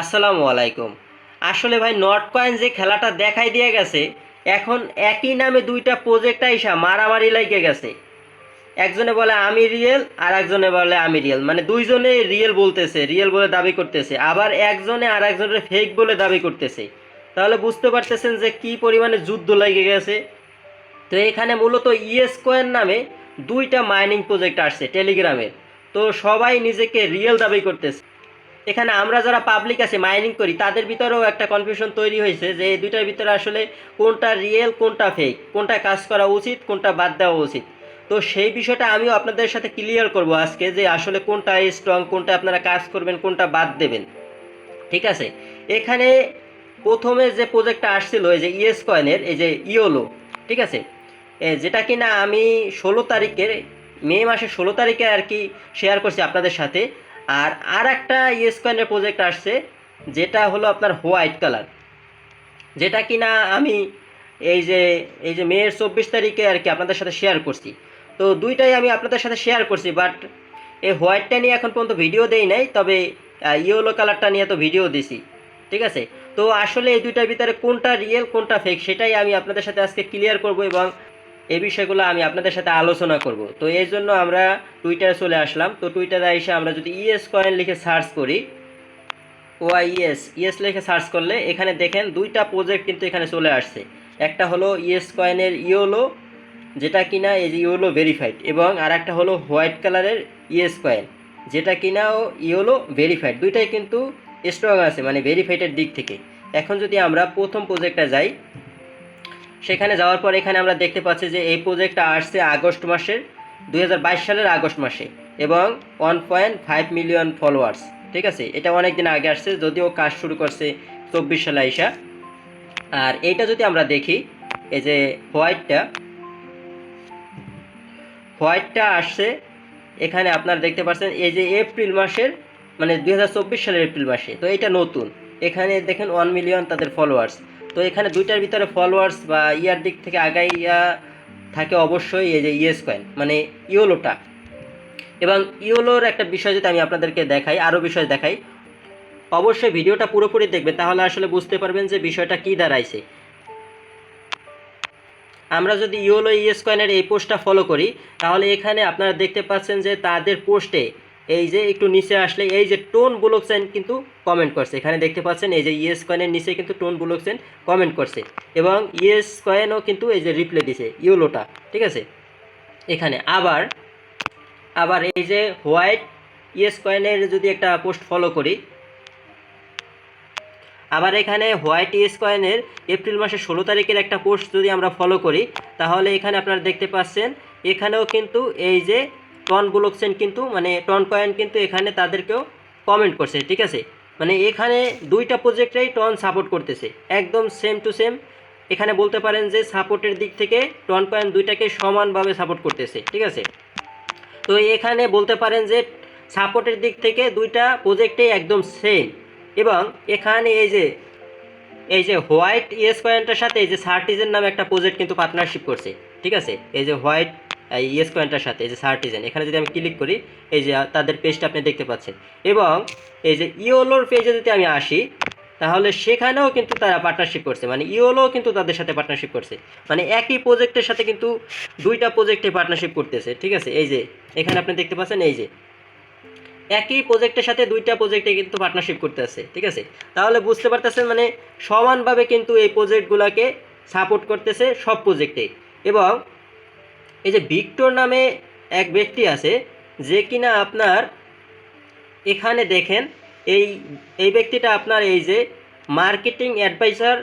আসসালামু আলাইকুম। আসলে ভাই নট কয়েন যে খেলাটা দেখাই দিয়ে গেছে, এখন একই নামে দুইটা প্রজেক্ট আইসা মারামারি লাগে গেছে। একজনে বলে আমি রিয়েল আর একজনে বলে আমি রিয়েল, মানে দুইজনে রিয়েল বলতেছে, রিয়েল বলে দাবি করতেছে, আবার একজনে আর একজনের ফেক বলে দাবি করতেছে। তাহলে বুঝতে পারতেছেন যে কি পরিমাণে যুদ্ধ লেগে গেছে। তো এখানে মূলত ইএস কয়েন নামে দুইটা মাইনিং প্রজেক্ট আসছে টেলিগ্রামের। তো সবাই নিজেকে রিয়েল দাবি করতেছে। এখানে আমরা যারা পাবলিক আছে মাইনিং করি তাদের ভিতরেও একটা কনফিউশন তৈরি হয়েছে যে এই দুইটার ভিতরে আসলে কোনটা রিয়েল কোনটা ফেক, কোনটা কাজ করা উচিত কোনটা বাদ দেওয়া উচিত। তো সেই বিষয়টা আমিও আপনাদের সাথে ক্লিয়ার করব আজকে, যে আসলে কোনটা স্ট্রং, কোনটা আপনারা কাজ করবেন, কোনটা বাদ দেবেন। ঠিক আছে। এখানে প্রথমে যে প্রজেক্টটা আসছিল এই যে ইএস কয়েনের এই যে ইওলো, ঠিক আছে, যেটা কিনা আমি 16 তারিখের, মে মাসের 16 তারিখে আর কি শেয়ার করছি আপনাদের সাথে। আর একটা ইএস কয়েনের প্রজেক্ট আসছে যেটা হলো আপনার হোয়াইট কালার, যেটা কিনা আমি এই যে মেয়ের 24 তারিখে আর কি আপনাদের সাথে শেয়ার করছি। তো দুইটাই আমি আপনাদের সাথে শেয়ার করছি, বাট এই হোয়াইটটা নিয়ে এখন পর্যন্ত ভিডিও দেই নাই, তবে ইয়েলো কালারটা নিয়ে তো ভিডিও দিছি। ঠিক আছে। তো আসলে এই দুইটার ভিতরে কোনটা রিয়েল কোনটা ফেক সেটাই আমি আপনাদের সাথে আজকে ক্লিয়ার করব, এবং এই বিষয়গুলো আমি আপনাদের সাথে আলোচনা করব। তো এই জন্য আমরা টুইটারে চলে আসলাম। তো টুইটারে এসে আমরা যদি ইএস কয়েন লিখে সার্চ করি, ওআইএস ইএস লিখে সার্চ করলে এখানে দেখেন দুইটা প্রজেক্ট কিন্তু এখানে চলে আসছে। একটা হলো ইএস কয়েনের ইওলো, যেটা কিনা এই যে ইওলো ভেরিফাইড, এবং আর একটা হলো হোয়াইট কালারের ইএস কয়েন, যেটা কিনাও ইওলো ভেরিফাইড। দুইটাই কিন্তু স্ট্রং আছে মানে ভেরিফাইডের দিক থেকে। এখন যদি আমরা প্রথম প্রজেক্টটা যাই, সেখানে যাওয়ার পর এখানে আমরা দেখতে পাচ্ছি যে এই প্রজেক্টটা আসছে আগস্ট মাসের 2022 সালের আগস্ট মাসে, এবং 1.5 মিলিয়ন ফলোয়ার্স। ঠিক আছে, এটা অনেক দিন আগে আসছে, যদিও কাজ শুরু করছে 24 সালে আইসা। আর এইটা যদি আমরা দেখি, এই যে হোয়াইটটা আসছে এখানে আপনারা দেখতে পাচ্ছেন এই যে এপ্রিল মাসের, মানে 2024 সালের এপ্রিল মাসে। তো এটা নতুন, এখানে দেখেন 1 মিলিয়ন তাদের ফলোয়ার্স। তো এখানে দুইটার ভিতরে ফলোয়ার্স বা ইয়ার দিক থেকে আগাইয়া থাকে অবশ্যই এই যে ইএস কয়েন মানে ইওলোটা। এবং ইওলোর একটা বিষয় যদি আমি আপনাদেরকে দেখাই, আরও বিষয় দেখাই, অবশ্যই ভিডিওটা পুরোপুরি দেখবেন, তাহলে আসলে বুঝতে পারবেন যে বিষয়টা কী দাঁড়াইছে। আমরা যদি ইওলো ইএস কয়েনের এই পোস্টটা ফলো করি, তাহলে এখানে আপনারা দেখতে পাচ্ছেন যে তাদের পোস্টে এই যে একটু নিচে আসলে এই যে টোন ব্লকচেন কিন্তু কমেন্ট করছে। এখানে দেখতে পাচ্ছেন এই যে ইএস কয়েনের নিচে কিন্তু টোন ব্লকচেন কমেন্ট করছে, এবং ইএস কয়েনও কিন্তু এই যে রিপ্লাই দিছে ইওলোটা। ঠিক আছে। এখানে আবার এই যে হোয়াইট ইএস কয়েনের যদি একটা পোস্ট ফলো করি, আবার এখানে হোয়াইট ইএস কয়েনের এপ্রিল মাসের 16 তারিখের একটা পোস্ট যদি আমরা ফলো করি, তাহলে এখানে আপনারা দেখতে পাচ্ছেন এখানেও কিন্তু এই যে টন ব্লকচেন কিন্তু মানে টন কয়েন কিন্তু এখানে তাদেরকেও কমেন্ট করছে। ঠিক আছে, মানে এখানে দুইটা প্রজেক্টটাই টন সাপোর্ট করতেছে, একদম সেম টু সেম। এখানে বলতে পারেন যে সাপোর্টের দিক থেকে টন কয়েন দুইটাকে সমানভাবে সাপোর্ট করতেছে। ঠিক আছে। তো এখানে বলতে পারেন যে সাপোর্টের দিক থেকে দুইটা প্রজেক্টেই একদম সেম। এবং এখানে এই যে হোয়াইট ইএস কয়েনটার সাথে এই যে সার্টিজেন নামে একটা প্রজেক্ট কিন্তু পার্টনারশিপ করছে। ঠিক আছে, এই যে হোয়াইট ইএস কয়েনটার সাথে এই যে সার্টিজেন, এখানে যদি আমি ক্লিক করি এই যে তাদের পেজটা আপনি দেখতে পাচ্ছেন। এবং এই যে ইওলোর পেজে যদি আমি আসি, তাহলে সেখানেও কিন্তু তারা পার্টনারশিপ করছে, মানে ইওলো কিন্তু তাদের সাথে পার্টনারশিপ করছে, মানে একই প্রজেক্টের সাথে কিন্তু দুইটা প্রজেক্টে পার্টনারশিপ করতেছে। ঠিক আছে, এই যে এখানে আপনি দেখতে পাচ্ছেন এই যে একই প্রজেক্টের সাথে দুইটা প্রজেক্টে কিন্তু পার্টনারশিপ করতে আছে। ঠিক আছে, তাহলে বুঝতে পারতেছেন মানে সমানভাবে কিন্তু এই প্রজেক্টগুলোকে সাপোর্ট করতেছে সব প্রজেক্টে। এবং এই যে ভিক্টর নামে এক ব্যক্তি আছে, যে কিনা আপনার এখানে দেখেন এই এই ব্যক্তিটা আপনার এই যে marketing adviser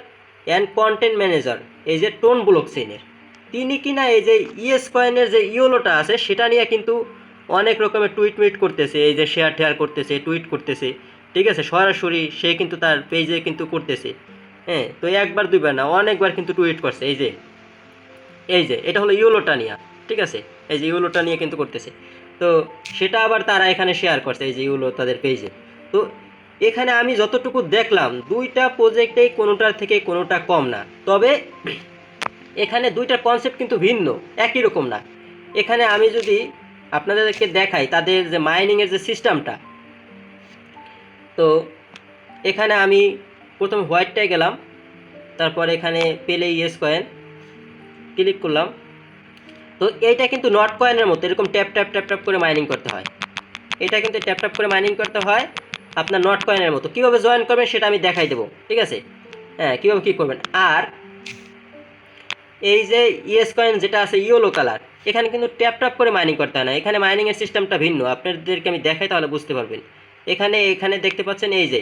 and content manager এই যে টোন ব্লকচেনের, তিনি কিনা এই যে ইএস কয়েনের যে ইওলোটা আছে সেটা নিয়ে কিন্তু অনেক রকমের টুইট করতেছে, এই যে শেয়ার করতেছে, টুইট করতেছে। ঠিক আছে, সরাসরি সে কিন্তু তার পেজে কিন্তু করতেছে। হ্যাঁ, তো একবার দুইবার না, অনেকবার কিন্তু টুইট করছে। এই যে এটা হলো ইওলোটা নিয়ে। ঠিক আছে, এই যে ইওলোটা নিয়ে কিন্তু করতেছে। তো সেটা আবার তারা এখানে শেয়ার করছে এই যে ইওলো তাদের পেজে। তো এখানে আমি যতটুকু দেখলাম দুইটা প্রজেক্টেই কোনোটার থেকে কোনোটা কম না, তবে এখানে দুইটার কনসেপ্ট কিন্তু ভিন্ন, একই রকম না। এখানে আমি যদি আপনাদেরকে দেখাই তাদের যে মাইনিংয়ের যে সিস্টেমটা, তো এখানে আমি প্রথম হোয়াইটটায় গেলাম, তারপর এখানে পেলে ইয়েস কয়েন ক্লিক করলাম। তো এইটা কিন্তু নট কয়েনের মতো এরকম ট্যাপ ট্যাপ ট্যাপ ট্যাপ করে মাইনিং করতে হয়। এটা কিন্তু ট্যাপ ট্যাপ করে মাইনিং করতে হয় আপনার নট কয়েনের মতো। কীভাবে জয়েন করবেন সেটা আমি দেখাই দেবো, ঠিক আছে? হ্যাঁ, কীভাবে কী করবেন। আর এই যে ইয়েস কয়েন যেটা আছে ইয়েলো কালার, এখানে কিন্তু ট্যাপ ট্যাপ করে মাইনিং করতে হয় না, এখানে মাইনিংয়ের সিস্টেমটা ভিন্ন, আপনাদেরকে আমি দেখাই তাহলে বুঝতে পারবেন। এখানে এখানে দেখতে পাচ্ছেন এই যে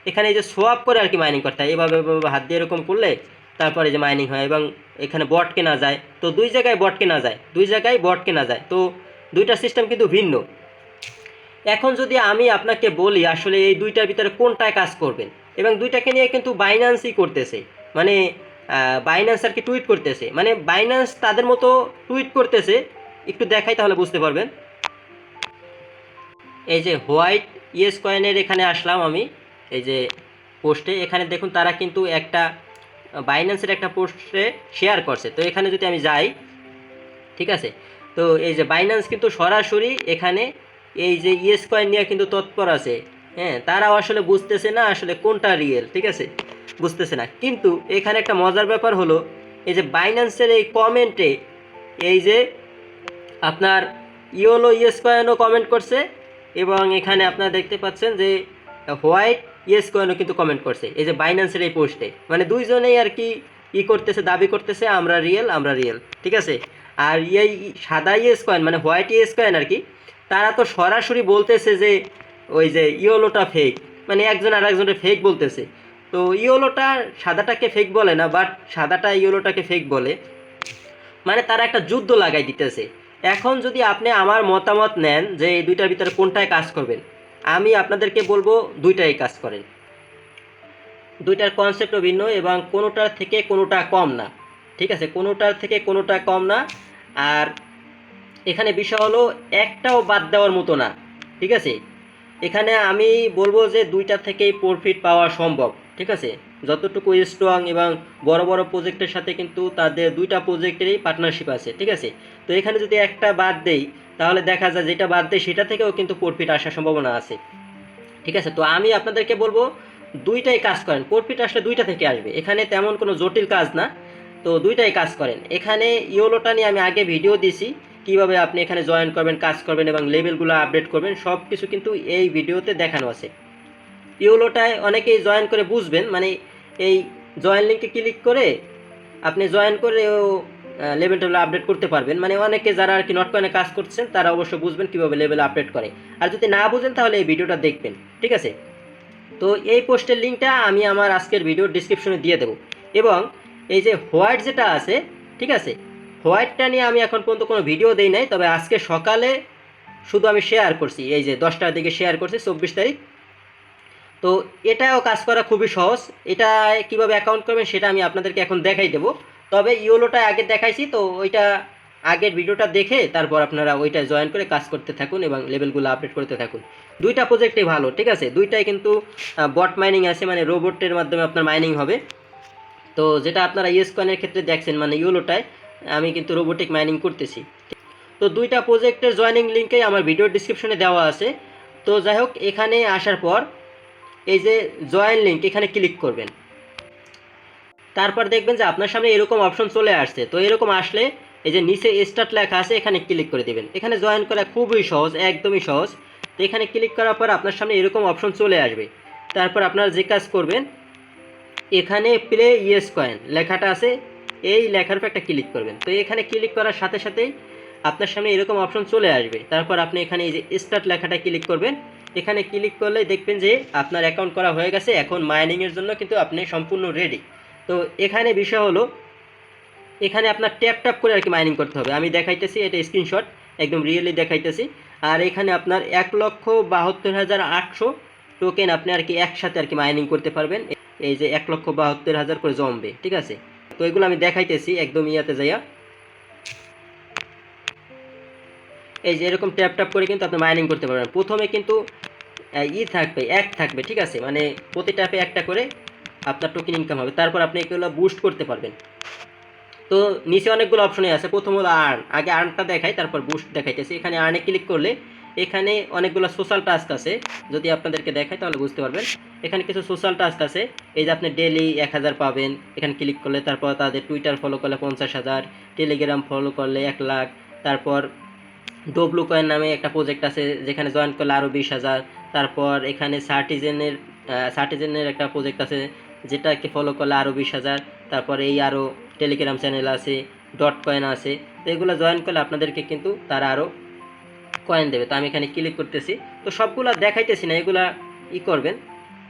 এখানে এই যে সোয়াপ করে আর কি মাইনিং করতে হয়, এভাবে হাত দিয়ে এরকম করলে তারপরে যে মাইনিং হয় এবং এখানে বট কেনা যায়। তো দুই জায়গায় বট কেনা যায়, দুই জায়গায় বট কেনা যায়, তো দুইটা সিস্টেম কিন্তু ভিন্ন। এখন যদি আমি আপনাকে বলি আসলে এই দুইটার ভিতরে কোনটায় কাজ করবেন, এবং দুইটাকে নিয়ে কিন্তু বাইন্যান্সই করতেছে, মানে বাইন্যান্স আর কি টুইট করতেছে, মানে বাইন্যান্স তাদের মতো টুইট করতেছে, একটু দেখাই তাহলে বুঝতে পারবেন। এই যে হোয়াইট ইয়েস কয়েনের এখানে আসলাম আমি, এই যে পোস্টে এখানে দেখুন তারা কিন্তু একটা বাইন্যান্সের একটা পোস্টে শেয়ার করছে। তো এখানে যদি আমি যাই, ঠিক আছে, তো এই যে বাইন্যান্স কিন্তু সরাসরি এখানে এই যে ইয়েস কয়েন নিয়ে কিন্তু তৎপর আছে। হ্যাঁ, তারাও আসলে বুঝতেছে না আসলে কোনটা রিয়েল, ঠিক আছে, বুঝতেছে না। কিন্তু এখানে একটা মজার ব্যাপার হলো এই যে বাইন্যান্সের এই কমেন্টে এই যে আপনার ইয়োলো ইয়েস কয়েনও কমেন্ট করছে, এবং এখানে আপনারা দেখতে পাচ্ছেন যে হোয়াইট ইয়েস কয়েনও কিন্তু কমেন্ট করছে এই যে বাইন্যান্সের এই পোস্টে, মানে দুইজনেই আর কি করতেছে, দাবি করতেছে আমরা রিয়েল, আমরা রিয়েল, ঠিক আছে। আর এই সাদা ইয়েস কয়েন মানে হোয়াইট ইয়েস কয়েন আর কি, তারা তো সরাসরি বলতেছে যে ওই যে ইয়োলোটা ফেক, মানে একজন আর একজনের ফেক বলতেছে। তো ইয়োলোটা সাদাটাকে ফেক বলে না, বাট সাদাটা ইয়োলোটাকে ফেক বলে, মানে তারা একটা যুদ্ধ লাগাই দিতেছে। এখন যদি আপনি আমার মতামত নেন যে এই দুইটার ভিতরে কোনটায় কাজ করবেন, আমি আপনাদেরকে বলবো দুইটাই কাজ করেন। দুইটার কনসেপ্টও ভিন্ন এবং কোনোটার থেকে কোনোটা কম না, ঠিক আছে, কোনোটার থেকে কোনোটা কম না। আর এখানে বিষয় হলো একটাও বাদ দেওয়ার মতো না, ঠিক আছে। এখানে আমি বলবো যে দুইটা থেকেই প্রফিট পাওয়া সম্ভব, ঠিক আছে। যতটুকু স্ট্রং এবং বড় বড় প্রজেক্টের সাথে কিন্তু তাদের দুইটা প্রজেক্টেরই পার্টনারশিপ আছে, ঠিক আছে। তো এখানে যদি একটা বাদ দেই তাহলে দেখা যায় যেটা বাদ দেয় সেটা থেকেও কিন্তু প্রফিট আসার সম্ভাবনা আছে, ঠিক আছে। তো আমি আপনাদেরকে বলবো দুইটাই কাজ করেন, প্রফিট আসলে দুইটা থেকে আসবে, এখানে তেমন কোনো জটিল কাজ না। তো দুইটাই কাজ করেন। এখানে ইয়োলোটা নিয়ে আমি আগে ভিডিও দিছি, কিভাবে আপনি এখানে জয়েন করবেন, কাজ করবেন এবং লেভেলগুলো আপডেট করবেন, সব কিছু কিন্তু এই ভিডিওতে দেখানো আছে। ইয়োলোটায় অনেকেই জয়েন করে বুঝবেন, মানে এই জয়েন লিঙ্কে ক্লিক করে আপনি জয়েন করেও লেভেলটা আপডেট করতে পারবেন। মানে অনেকে যারা আর কি নট কয়েনে কাজ করছেন তারা অবশ্যই বুঝবেন কীভাবে লেভেল আপডেট করে। আর যদি না বুঝেন তাহলে এই ভিডিওটা দেখবেন, ঠিক আছে। তো এই পোস্টের লিঙ্কটা আমি আমার আজকের ভিডিওর ডিসক্রিপশনে দিয়ে দেবো। এবং এই যে হোয়াইট যেটা আছে, ঠিক আছে, হোয়াইটটা নিয়ে আমি এখন পর্যন্ত কোনো ভিডিও দেই নাই, তবে আজকে সকালে শুধু আমি শেয়ার করছি, এই যে 10টার দিকে শেয়ার করছি, 24 তারিখ। তো এটাও কাজ করা খুবই সহজ, এটা কিভাবে অ্যাকাউন্ট করবেন সেটা আমি আপনাদেরকে এখন দেখাই দেবো। তবে ইয়োলোটা আগে দেখাইছি, তো ওইটা আগের ভিডিওটা দেখে তারপর আপনারা ওইটা জয়েন করে কাজ করতে থাকুন এবং লেভেলগুলো আপডেট করতে থাকুন। দুইটা প্রজেক্টই ভালো, ঠিক আছে, দুইটাই কিন্তু বট মাইনিং আছে, মানে রোবটের মাধ্যমে আপনার মাইনিং হবে। তো যেটা আপনারা ইয়েস কয়েনের ক্ষেত্রে দেখছেন মানে ইয়োলোটায় আমি কিন্তু রোবোটিক মাইনিং করতেছি। তো দুইটা প্রজেক্টের জয়েনিং লিঙ্কেই আমার ভিডিওর ডিসক্রিপশনে দেওয়া আছে। তো যাই হোক, এখানে আসার পর এই যে জয়েন লিঙ্ক এখানে ক্লিক করবেন, তারপর দেখবেন যে আপনার সামনে এরকম অপশন চলে আসছে। তো এরকম আসলে এই যে নিচে স্টার্ট লেখা আছে এখানে ক্লিক করে দেবেন। এখানে জয়েন করা খুবই সহজ, একদমই সহজ। তো এখানে ক্লিক করার পর আপনার সামনে এরকম অপশন চলে আসবে। তারপর আপনারা যে কাজ করবেন, এখানে প্লে ইয়েস কয়েন লেখাটা আছে, এই লেখার উপর একটা ক্লিক করবেন। তো এখানে ক্লিক করার সাথে সাথেই আপনার সামনে এরকম অপশন চলে আসবে। তারপর আপনি এখানে এই যে স্টার্ট লেখাটা ক্লিক করবেন। এখানে ক্লিক করলে দেখবেন যে আপনার অ্যাকাউন্ট করা হয়ে গেছে, এখন মাইনিংয়ের জন্য কিন্তু আপনি সম্পূর্ণ রেডি। তো এখানে বিষয় হলো এখানে আপনার ট্যাপ ট্যাপ করে আর কি মাইনিং করতে হবে। আমি দেখাইতেছি, এটা স্ক্রিনশট একদম রিয়েলি দেখাইতেছি। আর এখানে আপনার 1,72,800 টোকেন আপনি আর কি একসাথে আর কি মাইনিং করতে পারবেন। এই যে 1,72,000 করে জমবে, ঠিক আছে। তো এগুলো আমি দেখাইতেছি একদম ইয়াতে যাইয়া, এই যে এরকম ট্যাপ ট্যাপ করে কিন্তু আপনি মাইনিং করতে পারবেন। প্রথমে কিন্তু থাকবে, এক থাকবে, ঠিক আছে, মানে প্রতি ট্যাপে একটা করে আপনার টোকেন ইনকাম হবে। তারপর আপনি এগুলো বুস্ট করতে পারবেন। তো নিচে অনেকগুলো অপশনই আছে। প্রথম হলো আর্ন, আগে আর্নটা দেখাই তারপর বুস্ট দেখাইতেছি। এখানে আর্নে ক্লিক করলে এখানে অনেকগুলো সোশ্যাল টাস্ক আছে, যদি আপনাদেরকে দেখাই তাহলে বুঝতে পারবেন। এখানে কিছু সোশ্যাল টাস্ক আছে, এই যে আপনি ডেলি 1000 পাবেন এখানে ক্লিক করলে, তারপর তাদের টুইটার ফলো করলে 50,000, টেলিগ্রাম ফলো করলে 1 লাখ, তারপর ডব্লু কয়েন নামে একটা প্রজেক্ট আছে যেখানে জয়েন করলে আরও 20,000, তারপর এখানে সার্টিজেনের একটা প্রজেক্ট আছে যেটাকে ফলো করলে আরও 20,000, তারপর এই আরও টেলিগ্রাম চ্যানেল আছে, ডট কয়েন আছে। তো এগুলো জয়েন করলে আপনাদেরকে কিন্তু তারা আরও কয়েন দেবে। তো আমি এখানে ক্লিক করতেছি, তো সবগুলো দেখাইতেছি না, এগুলা করবেন।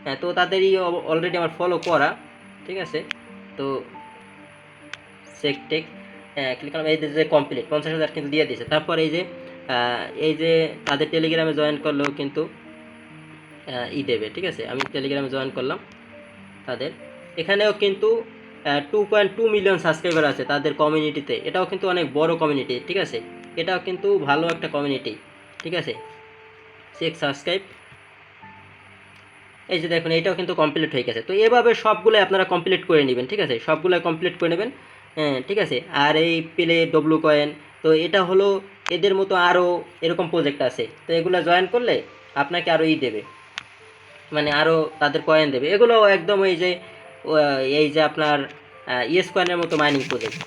হ্যাঁ, তো তাদেরই অলরেডি আমার ফলো করা, ঠিক আছে। তো চেক ক্লিক করলাম, এই যে কমপ্লিট 50,000 কিন্তু দিয়ে দিয়েছে। তারপর এই যে তাদের টেলিগ্রামে জয়েন করলেও কিন্তু দেবে, ঠিক আছে। আমি টেলিগ্রামে জয়েন করলাম তাদের, এখানেও কিন্তু 2.2 মিলিয়ন সাবস্ক্রাইবার আছে তাদের কমিউনিটিতে। এটাও কিন্তু অনেক বড় কমিউনিটি, ঠিক আছে। এটাও কিন্তু ভালো একটা কমিউনিটি, ঠিক আছে। চেক সাবস্ক্রাইব, এই যে দেখুন এটাও কিন্তু কমপ্লিট হয়ে গেছে। তো এভাবে সবগুলো আপনারা কমপ্লিট করে নেবেন, ঠিক আছে, সবগুলো কমপ্লিট করে নেবেন। হ্যাঁ, ঠিক আছে। আর এই পেলে ডব্লু কয়েন, তো এটা হলো এদের মতো আরও এরকম প্রজেক্ট আছে, তো এগুলো জয়েন করলে আপনাকে আরও দেবে, মানে আরও তাদের কয়েন দেবে। এগুলো একদম এই যে আপনার ইয়েস কয়েনের মতো মাইনিং প্রজেক্ট,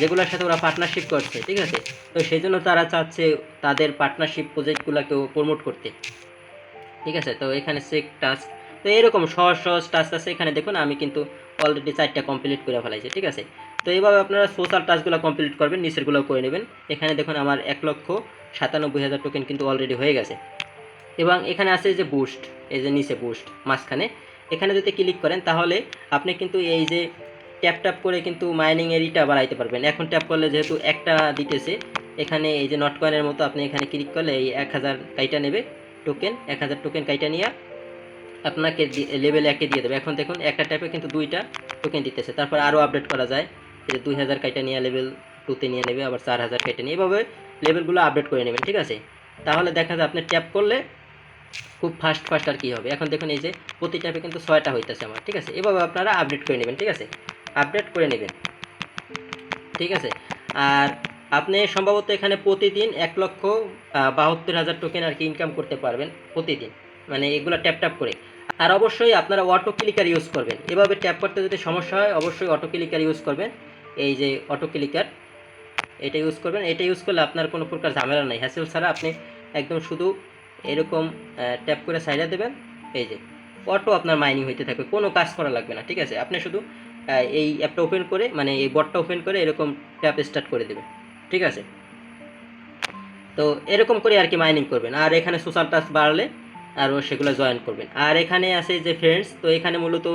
যেগুলোর সাথে ওরা পার্টনারশিপ করছে, ঠিক আছে। তো সেই জন্য তারা চাচ্ছে তাদের পার্টনারশিপ প্রজেক্টগুলোকেও প্রমোট করতে, ঠিক আছে। তো এখানে চেক টাস্ক, তো এরকম সহজ সহজ টাস্ক আছে এখানে। দেখুন আমি কিন্তু অলরেডি 4টা কমপ্লিট করে ফেলাইছি, ঠিক আছে। তো এইভাবে আপনারা সোশ্যাল টাস্কগুলো কমপ্লিট করবেন, নিচেরগুলো করে নেবেন। এখানে দেখুন আমার 1,97,000 টোকেন কিন্তু অলরেডি হয়ে গেছে। এবং এখানে আছে যে বুস্ট, এই যে নিচে বুস্ট মাঝখানে, এখানে যদি ক্লিক করেন তাহলে আপনি কিন্তু এই যে ট্যাপ করে কিন্তু মাইনিং এরিটা বাড়াইতে পারবেন। এখন ট্যাপ করলে যেহেতু একটা দিতেছে, এখানে এই যে নট কয়েনের মতো আপনি এখানে ক্লিক করলে এই 1000 কাইটা নেবে টোকেন, 1000 টোকেন কাইটা নিয়ে আপনাকে লেভেল 1-এ দিয়ে দেবে। এখন দেখুন একটা ট্যাপে কিন্তু 2টা টোকেন দিতেছে। তারপর আরও আপডেট করা যায়, এই যে 2000 কাইটা নিয়ে লেভেল 2-তে নিয়ে নেবে, আবার 4000 কাইটা নিয়ে, এভাবে লেভেলগুলো আপডেট করে নেবেন, ঠিক আছে। তাহলে দেখা যায় আপনি ট্যাপ করলে খুব ফাস্ট আর কি হবে। এখন দেখুন এই যে প্রতি ট্যাপে কিন্তু 6টা হইতেছে আমার, ঠিক আছে। এভাবে আপনারা আপডেট করে নেবেন, ঠিক আছে, আপডেট করে নেবেন, ঠিক আছে। আর আপনি সম্ভবত এখানে প্রতিদিন 1,72,000 টোকেন আর কি ইনকাম করতে পারবেন প্রতিদিন, মানে এগুলো ট্যাপ করে। আর অবশ্যই আপনারা অটো ক্লিকার ইউজ করবেন। এভাবে ট্যাপ করতে যদি সমস্যা হয় অবশ্যই অটো ক্লিকার ইউজ করবেন। এই যে অটো ক্লিকার, এটা ইউজ করবেন। এটা ইউজ করলে আপনার কোনো প্রকার ঝামেলা নাই, হ্যাসেল ছাড়া আপনি একদম শুধু এরকম ট্যাপ করে সাইডে দেবেন, এই যে অটো আপনার মাইনিং হইতে থাকবে, কোনো কাজ করা লাগবে না, ঠিক আছে। আপনি শুধু এই অ্যাপটা ওপেন করে, মানে এই বটটা ওপেন করে এরকম ট্যাপ স্টার্ট করে দেবেন, ঠিক আছে। তো এরকম করে আর কি মাইনিং করবেন। আর এখানে সোশ্যাল টাস্ক বাড়লে আরও সেগুলো জয়েন করবেন। আর এখানে আছে যে ফ্রেন্ডস, তো এখানে মূলত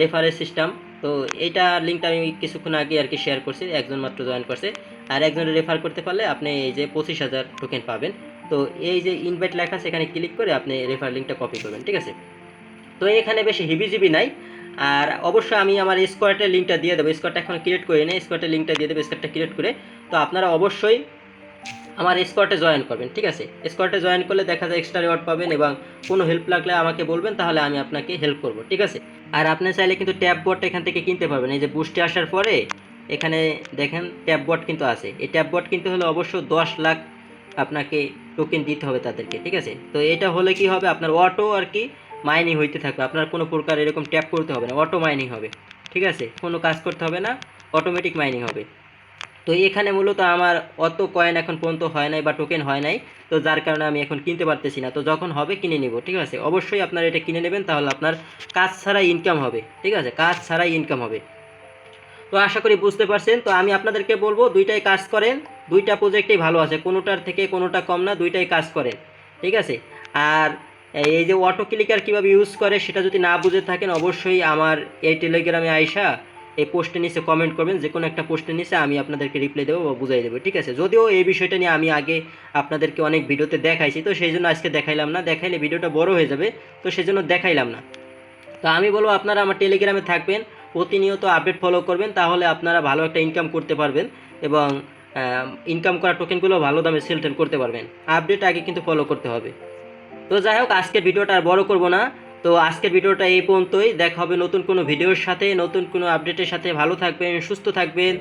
রেফারেল সিস্টেম। তো এইটা লিঙ্কটা আমি কিছুক্ষণ আগে আর কি শেয়ার করছি, একজন মাত্র জয়েন করছে। আর একজনের রেফার করতে পারলে আপনি এই যে 25,000 টোকেন পাবেন। তো এই যে ইনভাইট লেখা আছে এখানে ক্লিক করে আপনি রেফার লিঙ্কটা কপি করবেন, ঠিক আছে। তো এখানে বেশি হিবিজিবি নাই। আর অবশ্যই আমি আমার স্কোয়াডের লিঙ্কটা দিয়ে দেবো, স্কোয়াডটা এখন ক্রিয়েট করে নিই, স্কোয়াডের লিঙ্কটা দিয়ে দেবো স্কোয়াডটা ক্রিয়েট করে। তো আপনারা অবশ্যই আমার স্কোয়াডে জয়েন করবেন, ঠিক আছে। স্কোয়াডে জয়েন করলে দেখা যায় এক্সট্রা রিওয়ার্ড পাবেন, এবং কোনো হেল্প লাগলে আমাকে বলবেন, তাহলে আমি আপনাকে হেল্প করব, ঠিক আছে। আর আপনি চাইলে কিন্তু ট্যাব বোর্ডটা এখান থেকে কিনতে পারবেন। এই যে বুস্টে আসার পরে এখানে দেখেন ট্যাব বোর্ড কিন্তু আছে। এই ট্যাব বোর্ড কিনতে হলে অবশ্য 10 লাখ আপনাকে টোকেন দিতে হবে তাদেরকে, ঠিক আছে। তো এটা হলে কি হবে, আপনার অটো আর কি মাইনিং হইতে থাকবে, আপনার কোনো প্রকার এরকম ট্যাপ করতে হবে না, অটো মাইনিং হবে, ঠিক আছে, কোনো কাজ করতে হবে না, অটোমেটিক মাইনিং হবে। তো এখানে মূলত আমার অত কয়েন এখন পর্যন্ত হয় নাই বা টোকেন হয় নাই, তো যার কারণে আমি এখন কিনতে পারতেছি না। তো যখন হবে কিনে নিব, ঠিক আছে। অবশ্যই আপনারা এটা কিনে নেবেন, তাহলে আপনার কাজ ছাড়াই ইনকাম হবে, ঠিক আছে, কাজ ছাড়াই ইনকাম হবে। তো আশা করি বুঝতে পারছেন। তো আমি আপনাদেরকে বলবো দুইটাই কাজ করেন, দুইটা প্রজেক্টই ভালো আছে, কোনোটার থেকে কোনোটা কম না, দুইটাই কাজ করেন, ঠিক আছে। আর এই যে অটো ক্লিকার কীভাবে ইউজ করে সেটা যদি না বুঝে থাকেন অবশ্যই আমার এই টেলিগ্রামে আইসা এই পোস্টের নিচে কমেন্ট করবেন, যে কোনো একটা পোস্টের নিচে আমি আপনাদেরকে রিপ্লাই দেবো বা বুঝাই দেবো, ঠিক আছে। যদিও এই বিষয়টা নিয়ে আমি আগে আপনাদেরকে অনেক ভিডিওতে দেখাইছি, তো সেই জন্য আজকে দেখাইলাম না, দেখাইলে ভিডিওটা বড় হয়ে যাবে, তো সেই জন্য দেখাইলাম না। তো আমি বলবো আপনারা আমার টেলিগ্রামে থাকবেন, প্রতিনিয়ত আপডেট ফলো করবেন, তাহলে আপনারা ভালো একটা ইনকাম করতে পারবেন, এবং ইনকাম করা টোকেনগুলো ভালো দামে সেল টেল করতে পারবেন। আপডেট আগে কিন্তু ফলো করতে হবে। তো যাই হোক, আজকের ভিডিওটা আর বড় করব না। তো আজকের ভিডিওটা এই পর্যন্তই, দেখা হবে নতুন কোনো ভিডিওর সাথে, নতুন কোনো আপডেটের সাথে। ভালো থাকবেন, সুস্থ থাকবেন।